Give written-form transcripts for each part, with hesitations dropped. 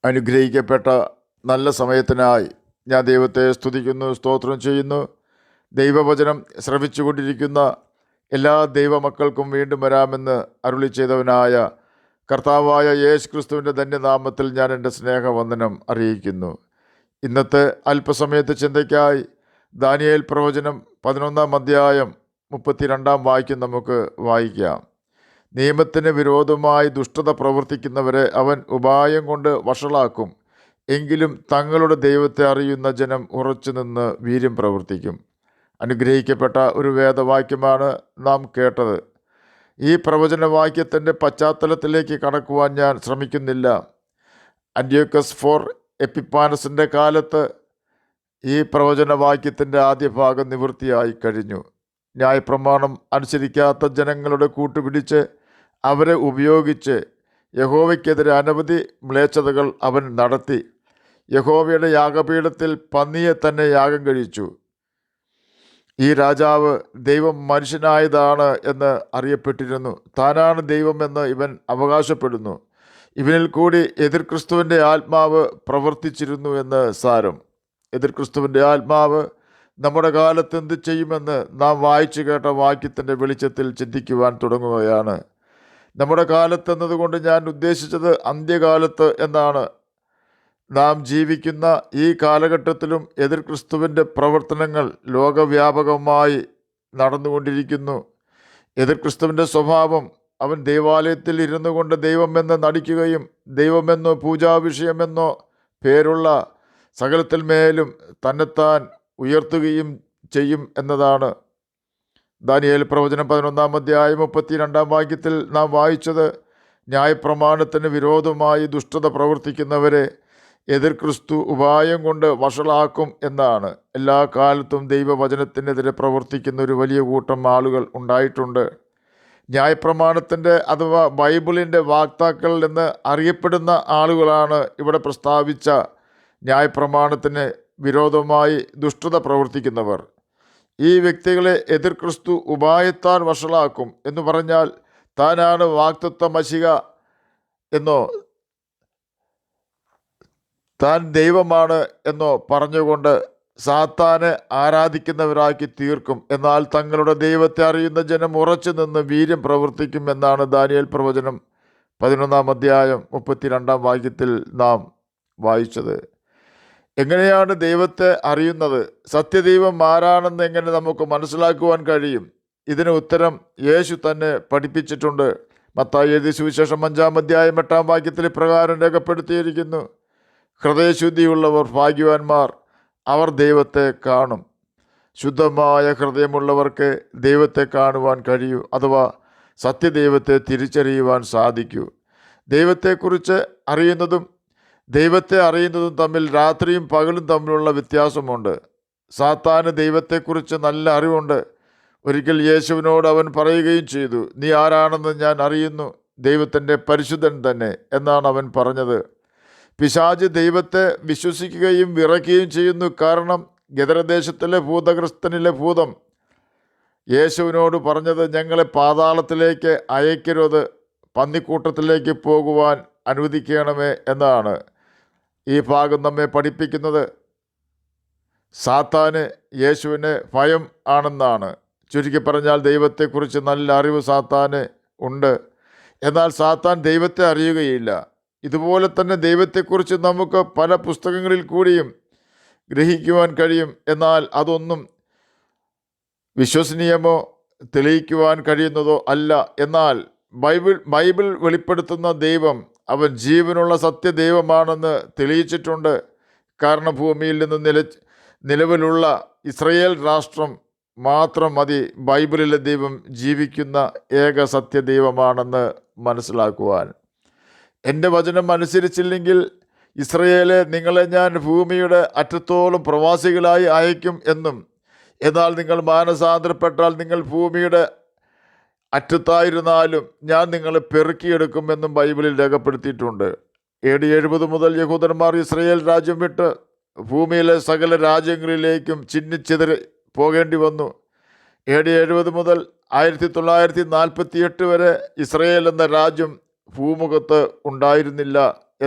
അനുഗ്രഹിക്കപ്പെട്ട നല്ല സമയത്തിനായി ഞാൻ ദൈവത്തെ സ്തുതിക്കുന്നു, സ്തോത്രം ചെയ്യുന്നു. ദൈവവചനം ശ്രവിച്ചുകൊണ്ടിരിക്കുന്ന എല്ലാ ദൈവമക്കൾക്കും വീണ്ടും വരാമെന്ന് അരുളി ചെയ്തവനായ കർത്താവായ യേശു ക്രിസ്തുവിൻ്റെ ധന്യനാമത്തിൽ ഞാൻ എൻ്റെ സ്നേഹവന്ദനം അറിയിക്കുന്നു. ഇന്നത്തെ അല്പസമയത്ത് ചിന്തയ്ക്കായി ദാനിയേൽ പ്രവചനം 11-ാം അധ്യായം 32-ാം വാക്യം നമുക്ക് വായിക്കാം. നിയമത്തിന് വിരോധമായി ദുഷ്ടത പ്രവർത്തിക്കുന്നവരെ അവൻ ഉപായം കൊണ്ട് വഷളാക്കും. എങ്കിലും തങ്ങളുടെ ദൈവത്തെ അറിയുന്ന ജനം ഉറച്ചു നിന്ന് വീര്യം പ്രവർത്തിക്കും. അനുഗ്രഹിക്കപ്പെട്ട ഒരു വേദവാക്യമാണ് നാം കേട്ടത്. ഈ പ്രവചനവാക്യത്തിൻ്റെ പശ്ചാത്തലത്തിലേക്ക് കടക്കുവാൻ ഞാൻ ശ്രമിക്കുന്നില്ല. അന്ത്യോക്കസ് ഫോർ എപ്പിപ്പാനസിൻ്റെ കാലത്ത് ഈ പ്രവചനവാക്യത്തിൻ്റെ ആദ്യ ഭാഗം നിവൃത്തിയായി കഴിഞ്ഞു. ന്യായപ്രമാണം അനുസരിക്കാത്ത ജനങ്ങളുടെ കൂട്ടുപിടിച്ച് അവരെ ഉപയോഗിച്ച് യഹോവയ്ക്കെതിരെ അനവധി മ്ലേച്ഛതകൾ അവൻ നടത്തി. യഹോവയുടെ യാഗപീഠത്തിൽ പന്നിയെ തന്നെ യാഗം കഴിച്ചു. ഈ രാജാവ് ദൈവം മനുഷ്യനായതാണ് എന്ന് അറിയപ്പെട്ടിരുന്നു. താനാണ് ദൈവമെന്ന് ഇവൻ അവകാശപ്പെടുന്നു. ഇവനിൽ കൂടി എതിർ ക്രിസ്തുവിൻ്റെ ആത്മാവ് പ്രവർത്തിച്ചിരുന്നു എന്ന് സാരം. എതിർ ക്രിസ്തുവിൻ്റെ ആത്മാവ് നമ്മുടെ കാലത്ത് എന്ത് ചെയ്യുമെന്ന് നാം വായിച്ചു കേട്ട വാക്യത്തിൻ്റെ വെളിച്ചത്തിൽ ചിന്തിക്കുവാൻ തുടങ്ങുകയാണ്. നമ്മുടെ കാലത്ത് എന്നതുകൊണ്ട് ഞാൻ ഉദ്ദേശിച്ചത് അന്ത്യകാലത്ത് എന്നാണ്. നാം ജീവിക്കുന്ന ഈ കാലഘട്ടത്തിലും എതിർ ക്രിസ്തുവിൻ്റെ പ്രവർത്തനങ്ങൾ ലോകവ്യാപകമായി നടന്നുകൊണ്ടിരിക്കുന്നു. എതിർ ക്രിസ്തുവിൻ്റെ സ്വഭാവം അവൻ ദൈവാലയത്തിൽ ഇരുന്നു കൊണ്ട് ദൈവമെന്ന് നടിക്കുകയും ദൈവമെന്നോ പൂജാവിഷയമെന്നോ പേരുള്ള സകലത്തിൽ മേലും തന്നെത്താൻ ഉയർത്തുകയും ചെയ്യും എന്നതാണ്. ദാനിയേൽ പ്രവചനം 11-ാം അധ്യായം 32-ാം വാക്യത്തിൽ നാം വായിച്ചത്, ന്യായപ്രമാണത്തിന് വിരോധമായി ദുഷ്ടത പ്രവർത്തിക്കുന്നവരെ എതിർ ക്രിസ്തു ഉപായം കൊണ്ട് വഷളാക്കും എന്നാണ്. എല്ലാ കാലത്തും ദൈവവചനത്തിനെതിരെ പ്രവർത്തിക്കുന്ന ഒരു വലിയ കൂട്ടം ആളുകൾ ഉണ്ടായിട്ടുണ്ട്. ന്യായപ്രമാണത്തിൻ്റെ അഥവാ ബൈബിളിൻ്റെ വാക്താക്കൾ എന്ന് അറിയപ്പെടുന്ന ആളുകളാണ് ഇവിടെ പ്രസ്താവിച്ച ന്യായപ്രമാണത്തിന് വിരോധമായി ദുഷ്ടത പ്രവർത്തിക്കുന്നവർ. ഈ വ്യക്തികളെ എതിർ ക്രിസ്തു ഉപായത്താൽ വഷളാക്കും എന്ന് പറഞ്ഞാൽ താനാണ് വാഗ്ദത്ത മശിഹ എന്നോ താൻ ദൈവമാണ് എന്നോ പറഞ്ഞുകൊണ്ട് സാത്താനെ ആരാധിക്കുന്നവരാക്കി തീർക്കും. എന്നാൽ തങ്ങളുടെ ദൈവത്തെ അറിയുന്ന ജനം ഉറച്ചു നിന്ന് വീര്യം പ്രവർത്തിക്കും എന്നാണ് ദാനിയേൽ പ്രവചനം 11-ാം അധ്യായം 32-ാം വാക്യത്തിൽ നാം വായിച്ചത്. എങ്ങനെയാണ് ദൈവത്തെ അറിയുന്നത്? സത്യദൈവം ആരാണെന്ന് എങ്ങനെ നമുക്ക് മനസ്സിലാക്കുവാൻ കഴിയും? ഇതിന് ഉത്തരം യേശു തന്നെ പഠിപ്പിച്ചിട്ടുണ്ട്. മത്തായി എഴുതിയ സുവിശേഷം 5-ാം അധ്യായം 8-ാം വാക്യത്തിൽ പ്രകാരം രേഖപ്പെടുത്തിയിരിക്കുന്നു, ഹൃദയശുദ്ധിയുള്ളവർ ഭാഗ്യവാന്മാർ, അവർ ദൈവത്തെ കാണും. ശുദ്ധമായ ഹൃദയമുള്ളവർക്ക് ദൈവത്തെ കാണുവാൻ കഴിയൂ, അഥവാ സത്യദൈവത്തെ തിരിച്ചറിയുവാൻ സാധിക്കൂ. ദൈവത്തെക്കുറിച്ച് അറിയുന്നതും ദൈവത്തെ അറിയുന്നതും തമ്മിൽ രാത്രിയും പകലും തമ്മിലുള്ള വ്യത്യാസമുണ്ട്. സാത്താന് ദൈവത്തെക്കുറിച്ച് നല്ല അറിവുണ്ട്. ഒരിക്കൽ യേശുവിനോട് അവൻ പറയുകയും ചെയ്തു, നീ ആരാണെന്ന് ഞാൻ അറിയുന്നു, ദൈവത്തിൻ്റെ പരിശുദ്ധൻ തന്നെ എന്നാണ് അവൻ പറഞ്ഞത്. പിശാച് ദൈവത്തെ വിശ്വസിക്കുകയും വിറയ്ക്കുകയും ചെയ്യുന്നു. കാരണം ഗദരദേശത്തിലെ ഭൂതഗ്രസ്തനിലെ ഭൂതം യേശുവിനോട് പറഞ്ഞത്, ഞങ്ങളെ പാതാളത്തിലേക്ക് അയക്കരുത്, പന്നിക്കൂട്ടത്തിലേക്ക് പോകുവാൻ അനുവദിക്കണമേ എന്നാണ്. ഈ ഭാഗം നമ്മെ പഠിപ്പിക്കുന്നത് സാത്താന് യേശുവിന് ഭയം ആണെന്നാണ്. ചുരുക്കി പറഞ്ഞാൽ ദൈവത്തെക്കുറിച്ച് നല്ല അറിവ് സാത്താന് ഉണ്ട്, എന്നാൽ സാത്താൻ ദൈവത്തെ അറിയുകയില്ല. ഇതുപോലെ തന്നെ ദൈവത്തെക്കുറിച്ച് നമുക്ക് പല പുസ്തകങ്ങളിൽ കൂടിയും ഗ്രഹിക്കുവാൻ കഴിയും, എന്നാൽ അതൊന്നും വിശ്വസനീയമോ തെളിയിക്കുവാൻ കഴിയുന്നതോ അല്ല. എന്നാൽ ബൈബിൾ വെളിപ്പെടുത്തുന്ന ദൈവം അവൻ ജീവനുള്ള സത്യദൈവമാണെന്ന് തെളിയിച്ചിട്ടുണ്ട്. കാരണം ഭൂമിയിൽ നിന്ന് നിലവിലുള്ള ഇസ്രയേൽ രാഷ്ട്രം മാത്രം മതി ബൈബിളിലെ ദൈവം ജീവിക്കുന്ന ഏക സത്യദൈവമാണെന്ന് മനസ്സിലാക്കുവാൻ. എൻ്റെ വചനം അനുസരിച്ചില്ലെങ്കിൽ ഇസ്രയേലെ നിങ്ങളെ ഞാൻ ഭൂമിയുടെ അറ്റത്തോളം പ്രവാസികളായി അയക്കും എന്നും, എന്നാൽ നിങ്ങൾ മാനസാന്തരപ്പെട്ടാൽ നിങ്ങൾ ഭൂമിയുടെ അറ്റത്തായിരുന്നാലും ഞാൻ നിങ്ങളെ പെറുക്കിയെടുക്കുമെന്നും ബൈബിളിൽ രേഖപ്പെടുത്തിയിട്ടുണ്ട്. AD 70 മുതൽ യഹൂദന്മാർ ഇസ്രയേൽ രാജ്യം വിട്ട് ഭൂമിയിലെ സകല രാജ്യങ്ങളിലേക്കും ചിന്നിച്ചിതറി പോകേണ്ടി വന്നു. AD 70 മുതൽ 1948 വരെ ഇസ്രയേൽ എന്ന രാജ്യം ഭൂമുഖത്ത് ഉണ്ടായിരുന്നില്ല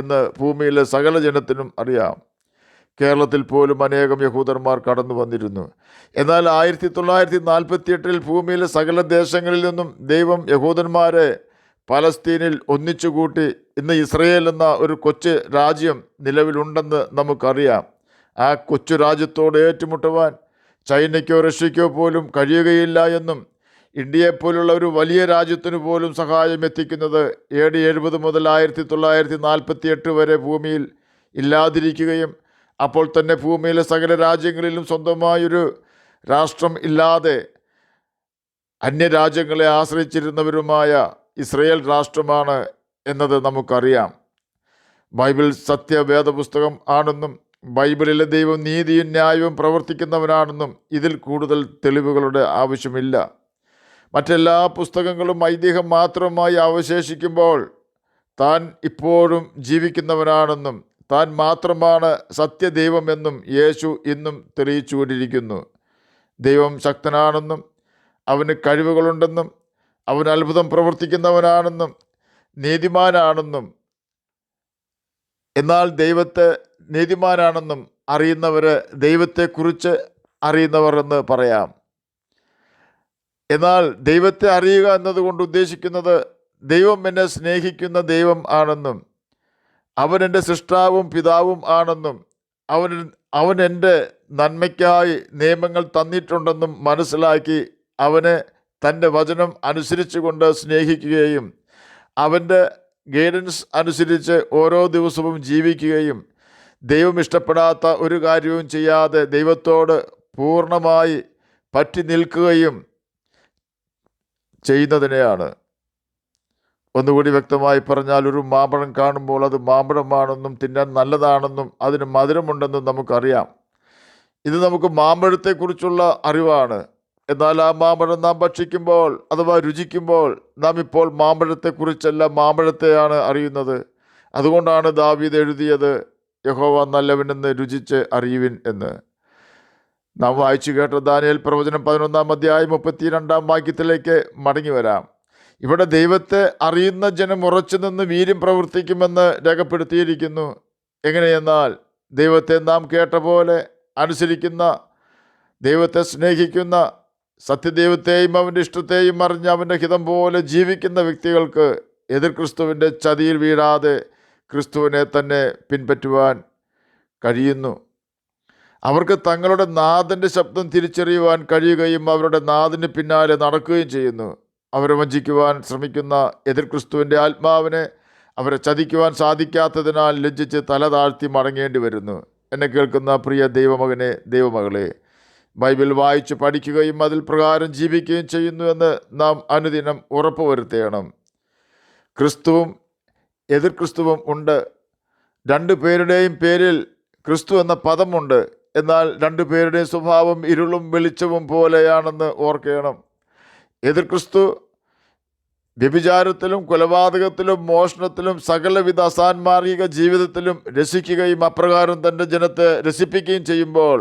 എന്ന് ഭൂമിയിലെ സകല ജനത്തിനും അറിയാം. കേരളത്തിൽ പോലും അനേകം യഹൂദന്മാർ കടന്നു വന്നിരുന്നു. എന്നാൽ 1948 ഭൂമിയിലെ സകല ദേശങ്ങളിൽ നിന്നും ദൈവം യഹൂദന്മാരെ പലസ്തീനിൽ ഒന്നിച്ചുകൂട്ടി ഇന്ന് ഇസ്രയേൽ എന്ന ഒരു കൊച്ചു രാജ്യം നിലവിലുണ്ടെന്ന് നമുക്കറിയാം. ആ കൊച്ചു രാജ്യത്തോട് ഏറ്റുമുട്ടുവാൻ ചൈനയ്ക്കോ റഷ്യയ്ക്കോ പോലും കഴിയുകയില്ല എന്നും ഇന്ത്യയെപ്പോലുള്ള ഒരു വലിയ രാജ്യത്തിന് പോലും സഹായം എത്തിക്കുന്നത് AD 70 മുതൽ 1948 വരെ ഭൂമിയിൽ ഇല്ലാതിരിക്കുകയും അപ്പോൾ തന്നെ ഭൂമിയിലെ സകല രാജ്യങ്ങളിലും സ്വന്തമായൊരു രാഷ്ട്രം ഇല്ലാതെ അന്യരാജ്യങ്ങളെ ആശ്രയിച്ചിരുന്നവരുമായ ഇസ്രയേൽ രാഷ്ട്രമാണ് എന്നത് നമുക്കറിയാം. ബൈബിൾ സത്യവേദപുസ്തകം ആണെന്നും ബൈബിളിലെ ദൈവം നീതിയും ന്യായവും പ്രവർത്തിക്കുന്നവനാണെന്നും ഇതിൽ കൂടുതൽ തെളിവുകളുടെ ആവശ്യമില്ല. മറ്റെല്ലാ പുസ്തകങ്ങളും ഐതിഹ്യം മാത്രമായി അവശേഷിക്കുമ്പോൾ താൻ ഇപ്പോഴും ജീവിക്കുന്നവനാണെന്നും താൻ മാത്രമാണ് സത്യദൈവമെന്നും യേശു ഇന്നും തെളിയിച്ചുകൊണ്ടിരിക്കുന്നു. ദൈവം ശക്തനാണെന്നും അവന് കഴിവുകളുണ്ടെന്നും അവൻ അത്ഭുതം പ്രവർത്തിക്കുന്നവനാണെന്നും നീതിമാനാണെന്നും എന്നാൽ ദൈവത്തെ നീതിമാനാണെന്നും അറിയുന്നവർ ദൈവത്തെക്കുറിച്ച് അറിയുന്നവർ എന്ന് പറയാം. എന്നാൽ ദൈവത്തെ അറിയുക എന്നതുകൊണ്ട് ഉദ്ദേശിക്കുന്നത് ദൈവം എന്നെ സ്നേഹിക്കുന്ന ദൈവം ആണെന്നും അവൻ എൻ്റെ സൃഷ്ടാവും പിതാവും ആണെന്നും അവൻ എൻ്റെ നന്മയ്ക്കായി നിയമങ്ങൾ തന്നിട്ടുണ്ടെന്നും മനസ്സിലാക്കി അവനെ തൻ്റെ വചനം അനുസരിച്ചുകൊണ്ട് സ്നേഹിക്കുകയും അവൻ്റെ ഗൈഡൻസ് അനുസരിച്ച് ഓരോ ദിവസവും ജീവിക്കുകയും ദൈവം ഇഷ്ടപ്പെടാത്ത ഒരു കാര്യവും ചെയ്യാതെ ദൈവത്തോട് പൂർണ്ണമായി പറ്റി നിൽക്കുകയും ചെയ്യുന്നതിനെയാണ്. ഒന്നുകൂടി വ്യക്തമായി പറഞ്ഞാൽ, ഒരു മാമ്പഴം കാണുമ്പോൾ അത് മാമ്പഴമാണെന്നും തിന്നാൻ നല്ലതാണെന്നും അതിന് മധുരമുണ്ടെന്നും നമുക്കറിയാം. ഇത് നമുക്ക് മാമ്പഴത്തെക്കുറിച്ചുള്ള അറിവാണ്. എന്നാൽ ആ മാമ്പഴം നാം ഭക്ഷിക്കുമ്പോൾ അഥവാ രുചിക്കുമ്പോൾ നാം ഇപ്പോൾ മാമ്പഴത്തെക്കുറിച്ചല്ല മാമ്പഴത്തെയാണ് അറിയുന്നത്. അതുകൊണ്ടാണ് ദാവീദ് എഴുതിയത്, യഹോവ നല്ലവനെന്ന് രുചിച്ച് അറിയുവിൻ എന്ന്. നാം വായിച്ചു കേട്ട ദാനിയേൽ പ്രവചനം 11-ാം അധ്യായം 32-ാം വാക്യത്തിലേക്ക് മടങ്ങി വരാം. ഇവിടെ ദൈവത്തെ അറിയുന്ന ജനം ഉറച്ചു നിന്ന് വീര്യം പ്രവർത്തിക്കുമെന്ന് രേഖപ്പെടുത്തിയിരിക്കുന്നു. എങ്ങനെയെന്നാൽ ദൈവത്തെ നാം കേട്ട പോലെ അനുസരിക്കുന്ന, ദൈവത്തെ സ്നേഹിക്കുന്ന, സത്യദൈവത്തെയും അവൻ്റെ ഇഷ്ടത്തെയും അറിഞ്ഞ് അവൻ്റെ ഹിതം പോലെ ജീവിക്കുന്ന വ്യക്തികൾക്ക് എതിർ ക്രിസ്തുവിൻ്റെ ചതിയിൽ വീഴാതെ ക്രിസ്തുവിനെ തന്നെ പിൻപറ്റുവാൻ കഴിയുന്നു. അവർക്ക് തങ്ങളുടെ നാഥൻ്റെ ശബ്ദം തിരിച്ചറിയുവാൻ കഴിയുകയും അവരുടെ നാഥന് പിന്നാലെ നടക്കുകയും ചെയ്യുന്നു. അവരെ വഞ്ചിക്കുവാൻ ശ്രമിക്കുന്ന എതിർ ക്രിസ്തുവിൻ്റെ ആത്മാവിനെ അവരെ ചതിക്കുവാൻ സാധിക്കാത്തതിനാൽ ലജ്ജിച്ച് തല താഴ്ത്തി മടങ്ങേണ്ടി വരുന്നു. എന്നെ കേൾക്കുന്ന പ്രിയ ദൈവമകനെ, ദൈവമകളെ, ബൈബിൾ വായിച്ച് പഠിക്കുകയും അതിൽ പ്രകാരം ജീവിക്കുകയും ചെയ്യുന്നു എന്ന് നാം അനുദിനം ഉറപ്പുവരുത്തണം. ക്രിസ്തുവും എതിർ ക്രിസ്തുവും ഉണ്ട്. രണ്ടു പേരുടെയും പേരിൽ ക്രിസ്തു എന്ന പദമുണ്ട്. എന്നാൽ രണ്ടു പേരുടെയും സ്വഭാവം ഇരുളും വെളിച്ചവും പോലെയാണെന്ന് ഓർക്കണം. എതിർ ക്രിസ്തു വ്യഭിചാരത്തിലും കൊലപാതകത്തിലും മോഷണത്തിലും സകലവിധ അസാൻമാർഗിക ജീവിതത്തിലും രസിക്കുകയും അപ്രകാരം തൻ്റെ ജനത്തെ രസിപ്പിക്കുകയും ചെയ്യുമ്പോൾ,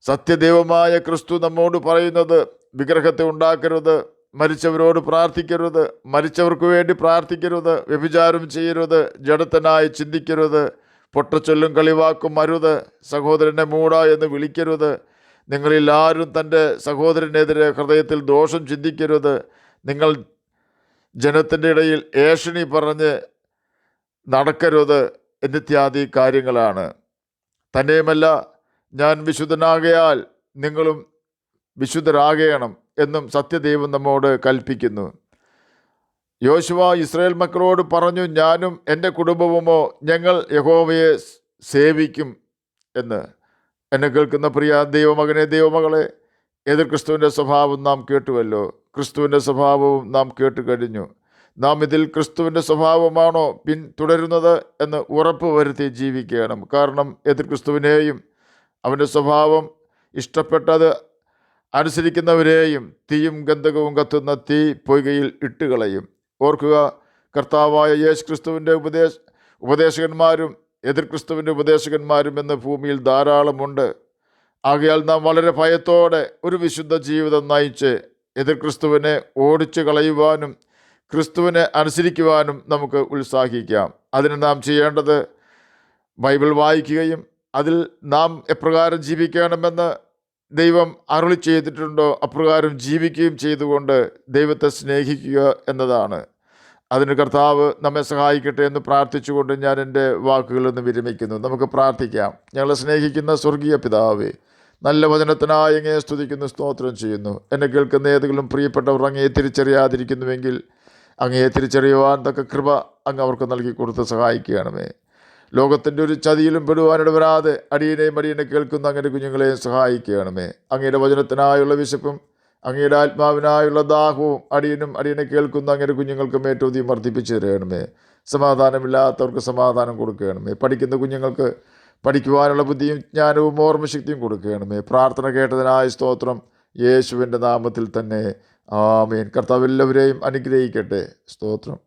സത്യദൈവമായ ക്രിസ്തു നമ്മോട് പറയുന്നത് വിഗ്രഹത്തെ ഉണ്ടാക്കരുത്, മരിച്ചവരോട് പ്രാർത്ഥിക്കരുത്, മരിച്ചവർക്ക് വേണ്ടി പ്രാർത്ഥിക്കരുത്, വ്യഭിചാരം ചെയ്യരുത്, ജഡത്തനായി ചിന്തിക്കരുത്, പൊട്ടച്ചൊല്ലും കളിവാക്കും അരുത്, സഹോദരനെ മൂട എന്ന് വിളിക്കരുത്, നിങ്ങളിൽ ആരും തൻ്റെ സഹോദരനെതിരെ ഹൃദയത്തിൽ ദോഷം ചിന്തിക്കരുത്, നിങ്ങൾ ജനത്തിൻ്റെ ഇടയിൽ ഏഷണി പറഞ്ഞ് നടക്കരുത് എന്നിത്യാദി കാര്യങ്ങളാണ്. തന്നെയുമല്ല, ഞാൻ വിശുദ്ധനാകയാൽ നിങ്ങളും വിശുദ്ധരാകണം എന്നും സത്യദൈവം നമ്മോട് കൽപ്പിക്കുന്നു. യോശുവ ഇസ്രായേൽ മക്കളോട് പറഞ്ഞു, ഞാനും എൻ്റെ കുടുംബവുമോ ഞങ്ങൾ യഹോവയെ സേവിക്കും എന്ന്. എന്നെ കേൾക്കുന്ന പ്രിയ ദൈവമകനെ, ദൈവമകളെ, എതിർ ക്രിസ്തുവിൻ്റെ സ്വഭാവം നാം കേട്ടുവല്ലോ. ക്രിസ്തുവിൻ്റെ സ്വഭാവവും നാം കേട്ടു കഴിഞ്ഞു. നാം ഇതിൽ ക്രിസ്തുവിൻ്റെ സ്വഭാവമാണോ പിന്തുടരുന്നത് എന്ന് ഉറപ്പ് വരുത്തി ജീവിക്കണം. കാരണം എതിർ ക്രിസ്തുവിനെയും അവൻ്റെ സ്വഭാവം ഇഷ്ടപ്പെട്ടത് അനുസരിക്കുന്നവരെയും തീയും ഗന്ധകവും കത്തുന്ന തീ പൊയ്കയിൽ ഇട്ടുകളയും. ഓർക്കുക, കർത്താവായ യേശു ക്രിസ്തുവിൻ്റെ ഉപദേശകന്മാരും എതിർ ക്രിസ്തുവിൻ്റെ ഉപദേശകന്മാരും എന്ന ഭൂമിയിൽ ധാരാളമുണ്ട്. ആകയാൽ നാം വളരെ ഭയത്തോടെ ഒരു വിശുദ്ധ ജീവിതം നയിച്ച് എതിർ ക്രിസ്തുവിനെ ഓടിച്ചു കളയുവാനും ക്രിസ്തുവിനെ അനുസരിക്കുവാനും നമുക്ക് ഉത്സാഹിക്കാം. അതിന് നാം ചെയ്യേണ്ടത് ബൈബിൾ വായിക്കുകയും അതിൽ നാം എപ്രകാരം ജീവിക്കണമെന്ന് ദൈവം അരുളി ചെയ്തിട്ടുണ്ടോ അപ്രകാരം ജീവിക്കുകയും ചെയ്തുകൊണ്ട് ദൈവത്തെ സ്നേഹിക്കുക എന്നതാണ്. അതിന് കർത്താവ് നമ്മെ സഹായിക്കട്ടെ എന്ന് പ്രാർത്ഥിച്ചുകൊണ്ട് ഞാൻ എൻ്റെ വാക്കുകളിൽ നിന്ന് വിരമിക്കുന്നു. നമുക്ക് പ്രാർത്ഥിക്കാം. ഞങ്ങളെ സ്നേഹിക്കുന്ന സ്വർഗീയ പിതാവേ, നല്ല വചനത്തിനായി അങ്ങയെ സ്തുതിക്കുന്നു, സ്തോത്രം ചെയ്യുന്നു. എന്നെ കേൾക്കുന്ന ഏതെങ്കിലും പ്രിയപ്പെട്ടവർ അങ്ങയെ തിരിച്ചറിയാതിരിക്കുന്നുവെങ്കിൽ അങ്ങയെ തിരിച്ചറിയുവാൻ തക്ക കൃപ അങ്ങ് അവർക്ക് നൽകി കൊടുത്ത് സഹായിക്കുകയാണമേ. ലോകത്തിൻ്റെ ഒരു ചതിയിലും പെടുവാനിടവരാതെ അടിയനെയും അടിയനെ കേൾക്കുന്ന അങ്ങയുടെ കുഞ്ഞുങ്ങളെയും സഹായിക്കുകയാണമേ. അങ്ങയുടെ വചനത്തിനായുള്ള വിശപ്പും അങ്ങയുടെ ആത്മാവിനായുള്ള ദാഹവും അടിയനും അടിയനെ കേൾക്കുന്ന അങ്ങയുടെ കുഞ്ഞുങ്ങൾക്കും ഏറ്റവും അധികം വർദ്ധിപ്പിച്ചു തരണമേ. സമാധാനമില്ലാത്തവർക്ക് സമാധാനം കൊടുക്കുകയാണമേ. പഠിക്കുന്ന കുഞ്ഞുങ്ങൾക്ക് പഠിക്കുവാനുള്ള ബുദ്ധിയും ജ്ഞാനവും ഓർമ്മശക്തിയും കൊടുക്കുകയാണമേ. പ്രാർത്ഥന കേട്ടതിനായ സ്തോത്രം, യേശുവിൻ്റെ നാമത്തിൽ തന്നെ ആമേൻ. കർത്താവ് എല്ലാവരെയും അനുഗ്രഹിക്കട്ടെ. സ്തോത്രം.